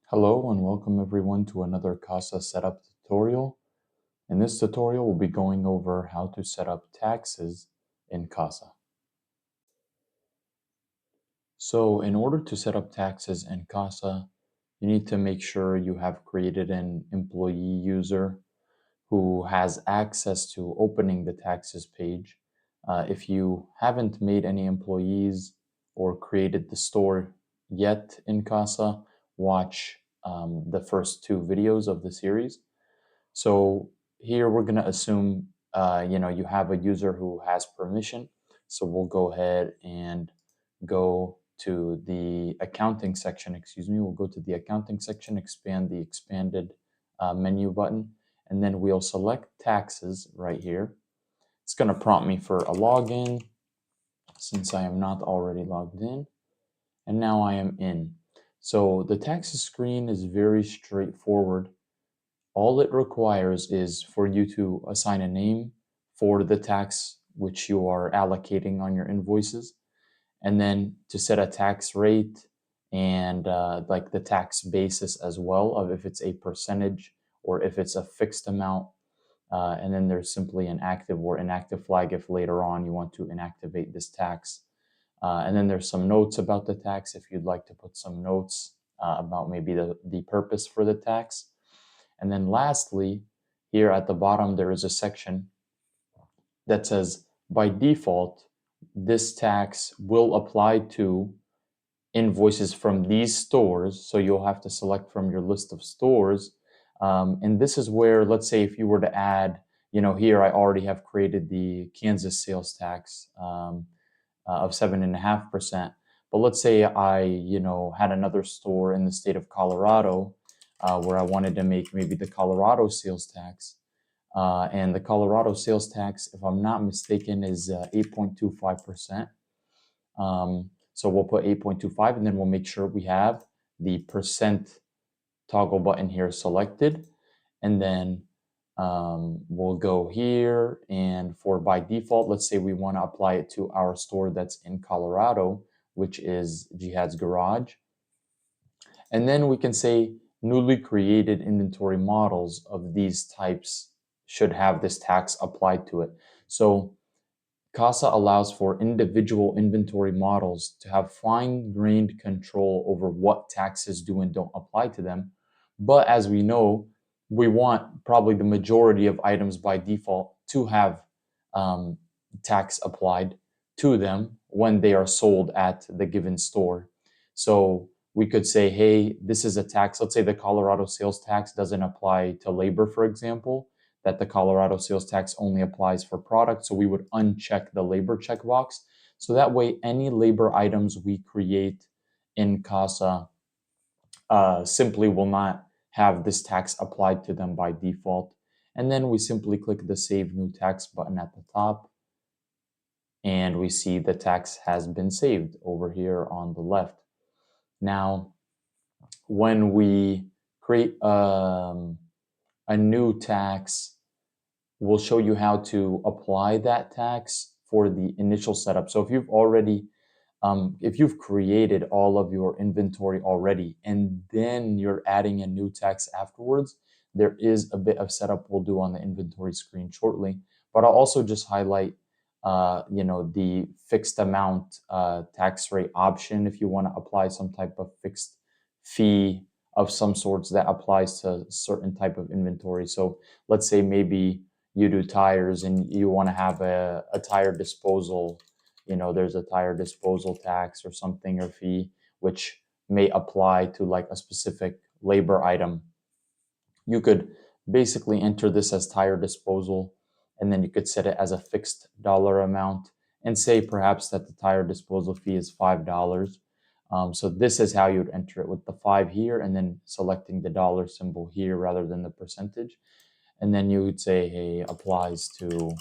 Hello and welcome everyone to another CASA Setup Tutorial. In this tutorial, we'll be going over how to set up taxes in CASA. So in order to set up taxes in CASA, you need to make sure you have created an employee user who has access to opening the taxes page. If you haven't made any employees or created the store yet in CASA, watch the first two videos of the series. So here we're going to assume you have a user who has permission. So we'll go ahead and go to the accounting section, we'll go to the accounting section, expand the expanded menu button, and then we'll select taxes right here. It's going to prompt me for a login since I am not already logged in, and now I am in. So the taxes screen is very straightforward. All it requires is for you to assign a name for the tax which you are allocating on your invoices, and then to set a tax rate and like the tax basis as well, of if it's a percentage or if it's a fixed amount. And then there's simply an active or inactive flag if later on you want to inactivate this tax. And then there's some notes about the tax if you'd like to put some notes about maybe the purpose for the tax. And then lastly, here at the bottom, there is a section that says, by default, this tax will apply to invoices from these stores. So you'll have to select from your list of stores. And this is where, let's say if you were to add, here I already have created the Kansas sales tax of 7.5%. But let's say I, had another store in the state of Colorado where I wanted to make maybe the Colorado sales tax. And the Colorado sales tax, if I'm not mistaken, is 8.25%. So we'll put 8.25, and then we'll make sure we have the percent toggle button here selected. And then we'll go here, and for by default, let's say we want to apply it to our store that's in Colorado, which is Jihad's Garage. And then we can say newly created inventory models of these types should have this tax applied to it. So CASA allows for individual inventory models to have fine-grained control over what taxes do and don't apply to them. But as we know, we want probably the majority of items by default to have tax applied to them when they are sold at the given store. So we could say, hey, this is a tax. Let's say the Colorado sales tax doesn't apply to labor, for example, that the Colorado sales tax only applies for products. So we would uncheck the labor checkbox. So that way, any labor items we create in CASA simply will not have this tax applied to them by default. And then we simply click the Save New Tax button at the top, and we see the tax has been saved over here on the left. Now, when we create a new tax, we'll show you how to apply that tax for the initial setup. So if you've already if you've created all of your inventory already and then you're adding a new tax afterwards, there is a bit of setup we'll do on the inventory screen shortly. But I'll also just highlight, the fixed amount tax rate option if you want to apply some type of fixed fee of some sorts that applies to a certain type of inventory. So let's say maybe you do tires and you want to have a tire disposal. There's a tire disposal tax or something or fee which may apply to like a specific labor item. You could basically enter this as tire disposal, and then you could set it as a fixed dollar amount and say perhaps that the tire disposal fee is $5. So this is how you'd enter it, with the 5 here and then selecting the dollar symbol here rather than the percentage. And then you would say, hey, applies to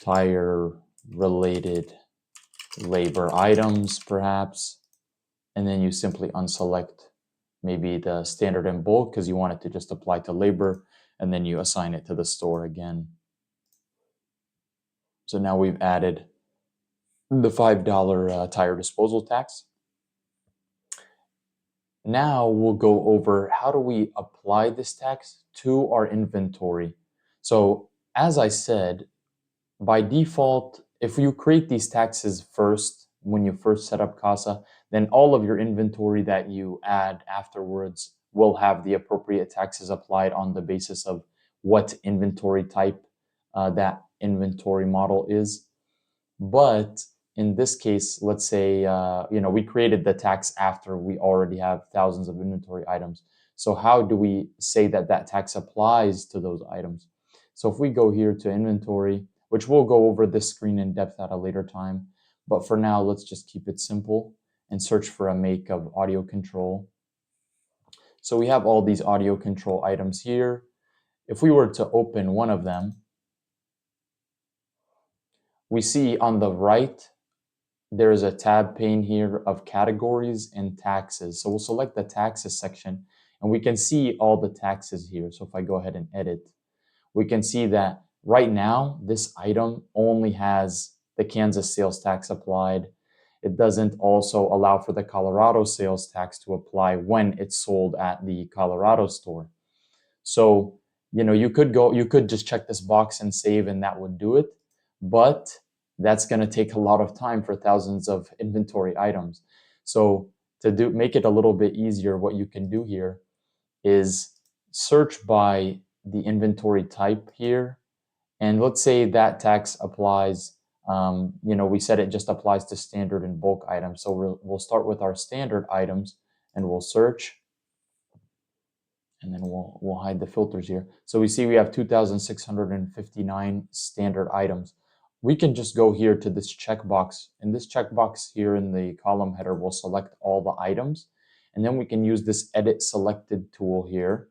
tire related labor items perhaps, and then you simply unselect maybe the standard and bulk because you want it to just apply to labor, and then you assign it to the store again. So now we've added the $5 tire disposal tax. Now we'll go over how do we apply this tax to our inventory. So as I said, by default, if you create these taxes first, when you first set up CASA, then all of your inventory that you add afterwards will have the appropriate taxes applied on the basis of what inventory type that inventory model is. But in this case, let's say we created the tax after we already have thousands of inventory items. So how do we say that that tax applies to those items? So if we go here to inventory, which we'll go over this screen in depth at a later time, but for now, let's just keep it simple and search for a make of audio control. So we have all these audio control items here. If we were to open one of them, we see on the right there is a tab pane here of categories and taxes. So we'll select the taxes section and we can see all the taxes here. So if I go ahead and edit, we can see that right now this item only has the Kansas sales tax applied. It doesn't also allow for the Colorado sales tax to apply when it's sold at the Colorado store. So, you could just check this box and save and that would do it. But that's going to take a lot of time for thousands of inventory items. So to make it a little bit easier, what you can do here is search by the inventory type here. And let's say that tax applies, we said it just applies to standard and bulk items. So we'll start with our standard items and we'll search. And then we'll hide the filters here. So we see we have 2,659 standard items. We can just go here to this checkbox. And this checkbox here in the column header will select all the items. And then we can use this edit selected tool here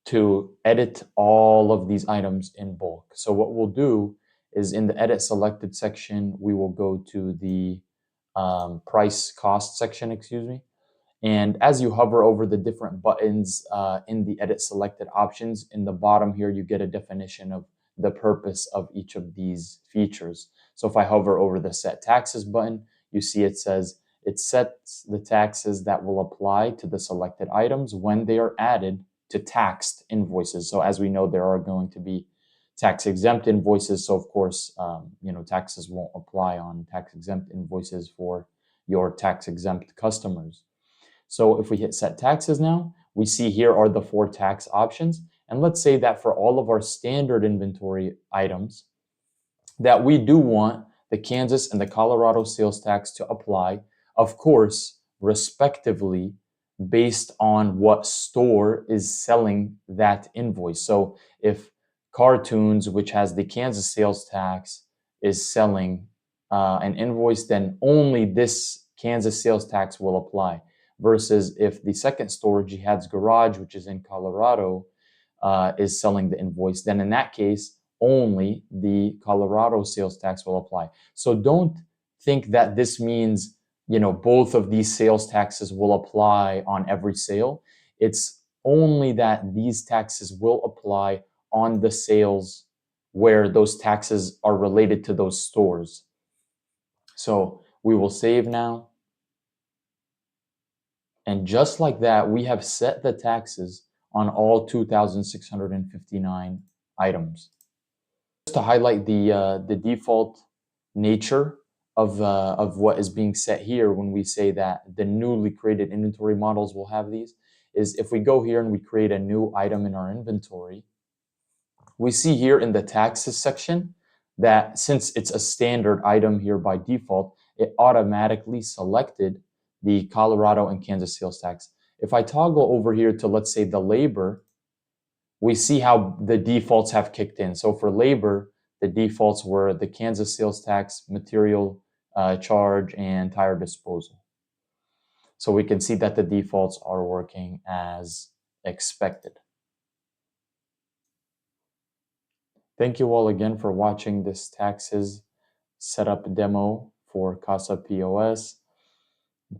to edit all of these items in bulk. So what we'll do is in the edit selected section, we will go to the price cost section, excuse me. And as you hover over the different buttons in the edit selected options, in the bottom here, you get a definition of the purpose of each of these features. So if I hover over the set taxes button, you see it says it sets the taxes that will apply to the selected items when they are added to taxed invoices. So as we know, there are going to be tax exempt invoices. So of course, taxes won't apply on tax exempt invoices for your tax exempt customers. So if we hit set taxes now, we see here are the 4 tax options. And let's say that for all of our standard inventory items, that we do want the Kansas and the Colorado sales tax to apply, of course, respectively, based on what store is selling that invoice. So if Cartoons, which has the Kansas sales tax, is selling an invoice, then only this Kansas sales tax will apply. Versus if the second store, Jihad's Garage, which is in Colorado, is selling the invoice, then in that case, only the Colorado sales tax will apply. So don't think that this means, both of these sales taxes will apply on every sale. It's only that these taxes will apply on the sales where those taxes are related to those stores. So we will save now. And just like that, we have set the taxes on all 2,659 items. Just to highlight the default nature of what is being set here when we say that the newly created inventory models will have these, is if we go here and we create a new item in our inventory, we see here in the taxes section that since it's a standard item here by default, it automatically selected the Colorado and Kansas sales tax. If I toggle over here to, let's say, the labor, we see how the defaults have kicked in. So for labor, the defaults were the Kansas sales tax, material charge, and tire disposal. So we can see that the defaults are working as expected. Thank you all again for watching this taxes setup demo for CASA POS.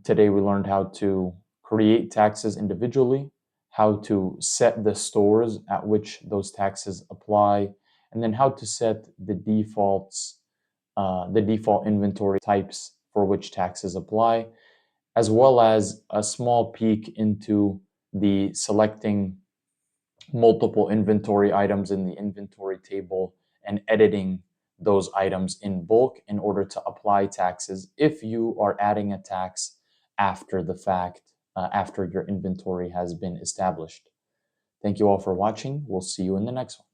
Today we learned how to create taxes individually, how to set the stores at which those taxes apply, and then how to set the default inventory types for which taxes apply. as well as a small peek into the selecting multiple inventory items in the inventory table and editing those items in bulk in order to apply taxes if you are adding a tax after the fact, after your inventory has been established. Thank you all for watching. We'll see you in the next one.